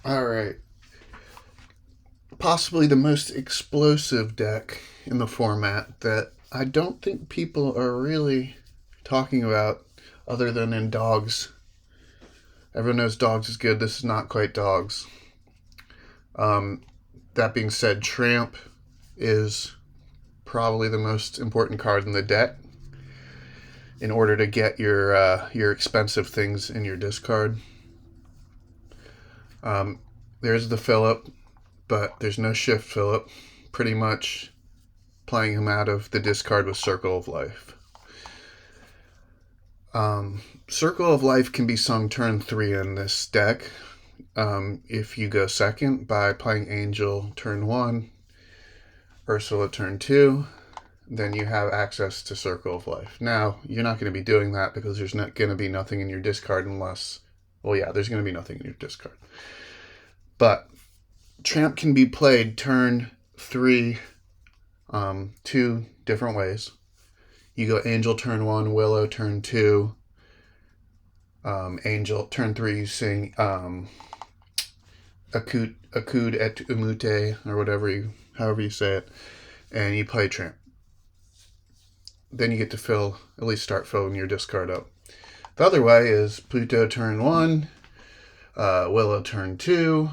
All right. Possibly the most explosive deck in the format that I don't think people are really talking about other than in dogs. Everyone knows dogs is good. This is not quite dogs. Um, that being said, Tramp is probably the most important card in the deck in order to get your expensive things in your discard. Um, there's the Phillip, but there's no shift Phillip. Pretty much playing him out of the discard with Circle of Life. Circle of Life can be sung turn 3 in this deck. If you go second by playing Angel turn 1, Ursula turn 2, then you have access to Circle of Life. Now, you're not going to be doing that because there's not going to be nothing in your discard unless, well, yeah, there's going to be nothing in your discard. But Tramp can be played turn 3 two different ways. You go Angel turn 1, Willow turn 2. Angel turn 3, you sing Akud et Umute, or however you say it, and you play Tramp. Then you get to at least start filling your discard up. The other way is Pluto turn 1, Willow turn 2,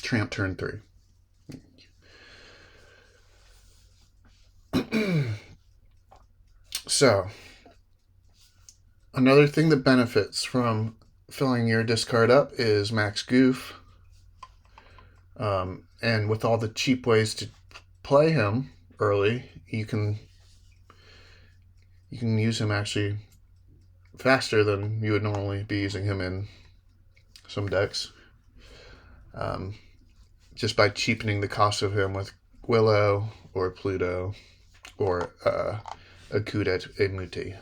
Tramp turn 3. So, another thing that benefits from filling your discard up is Max Goof. And with all the cheap ways to play him early, you can use him actually faster than you would normally be using him in some decks. Just by cheapening the cost of him with Willow or Pluto or Akudet Emuti.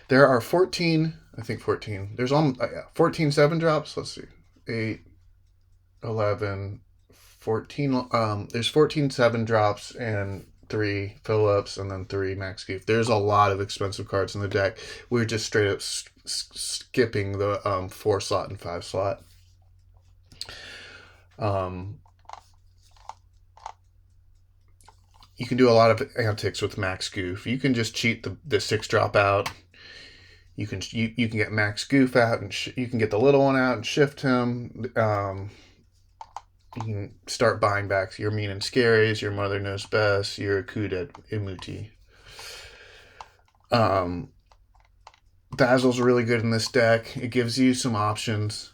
There are 14, I think 14. There's 14 7-drops. Let's see. 8, 11, 14. There's 14 7-drops and 3 Phillips and then 3 Max Goof. There's a lot of expensive cards in the deck. We're just straight up skipping the 4 slot and 5 slot. You can do a lot of antics with Max Goof. You can just cheat the 6-drop out. You can get Max Goof out and you can get the little one out and shift him. You can start buying back your Mean and Scaries, your Mother Knows Best, your Akudet Imuti. Basil's really good in this deck. It gives you some options.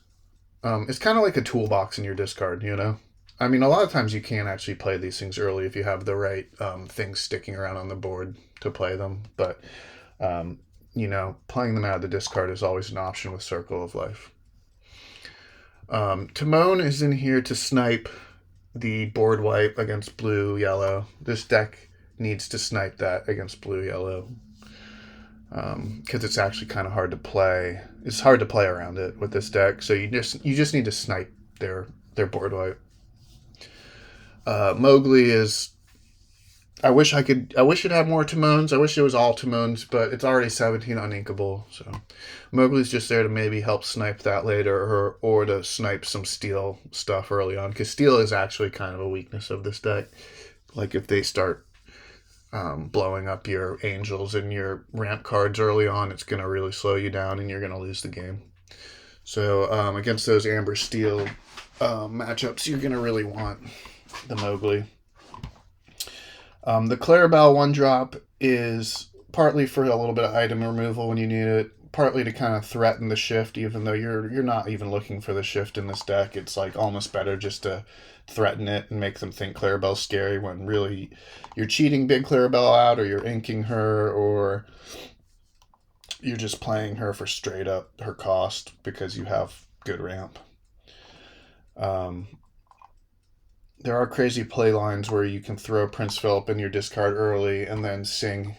It's kind of like a toolbox in your discard, you know? I mean, a lot of times you can actually play these things early if you have the right things sticking around on the board to play them. But, playing them out of the discard is always an option with Circle of Life. Timon is in here to snipe the board wipe against blue-yellow. This deck needs to snipe that against blue-yellow. Because it's actually kind of hard to play. It's hard to play around it with this deck, so you just need to snipe their board wipe. Mowgli is. I wish it had more Timons. I wish it was all Timons, but it's already 17 uninkable. So Mowgli's just there to maybe help snipe that later, or to snipe some steel stuff early on, because steel is actually kind of a weakness of this deck. Like if they start blowing up your angels and your ramp cards early on, it's going to really slow you down and you're going to lose the game. So against those amber steel matchups, you're going to really want the Mowgli. The Clarabelle 1-drop is partly for a little bit of item removal when you need it, partly to kind of threaten the shift, even though you're not even looking for the shift in this deck. It's like almost better just to threaten it and make them think Clarabelle's scary when really you're cheating big Clarabelle out, or you're inking her, or you're just playing her for straight up her cost because you have good ramp. There are crazy play lines where you can throw Prince Philip in your discard early and then sing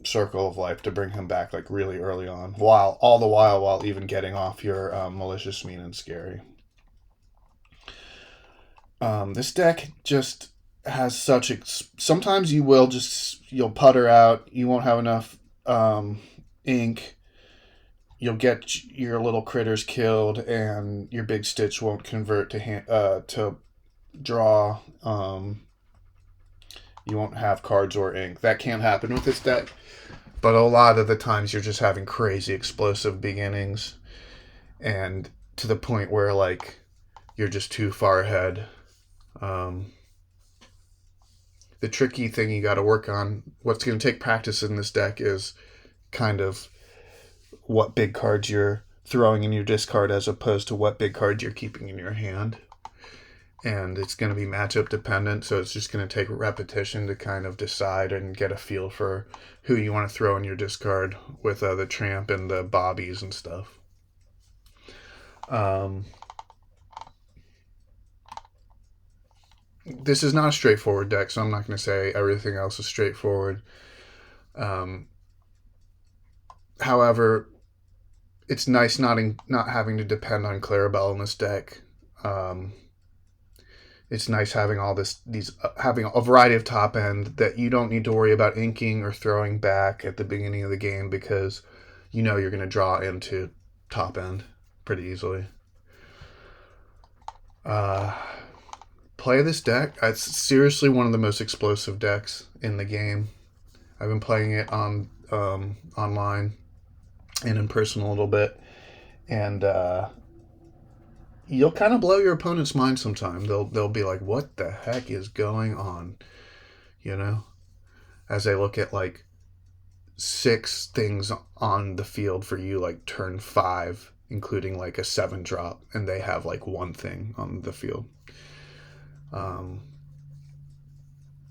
Circle of Life to bring him back like really early on, while even getting off your Malicious, Mean, and Scary. This deck just has sometimes you'll putter out, you won't have enough ink, you'll get your little critters killed, and your big stitch won't convert to draw. You won't have cards or ink. That can't happen with this deck. But a lot of the times you're just having crazy explosive beginnings, and to the point where like you're just too far ahead. The tricky thing you got to work on, what's going to take practice in this deck, is kind of what big cards you're throwing in your discard as opposed to what big cards you're keeping in your hand. And it's going to be matchup dependent, so it's just going to take repetition to kind of decide and get a feel for who you want to throw in your discard with the tramp and the bobbies and stuff. This is not a straightforward deck, so I'm not going to say everything else is straightforward. However, it's nice not having to depend on Clarabelle in this deck. It's nice having having a variety of top end that you don't need to worry about inking or throwing back at the beginning of the game, because you know you're going to draw into top end pretty easily. Play this deck. It's seriously one of the most explosive decks in the game. I've been playing it on online and in person a little bit, and you'll kind of blow your opponent's mind sometime. They'll be like, "What the heck is going on?" You know, as they look at like 6 things on the field for you, like turn 5, including like a 7 drop, and they have like 1 thing on the field.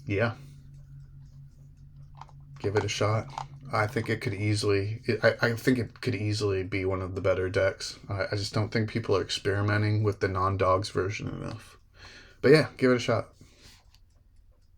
Yeah, give it a shot. I think it could easily. I think it could easily be one of the better decks. I just don't think people are experimenting with the non-dogs version enough. But yeah, give it a shot.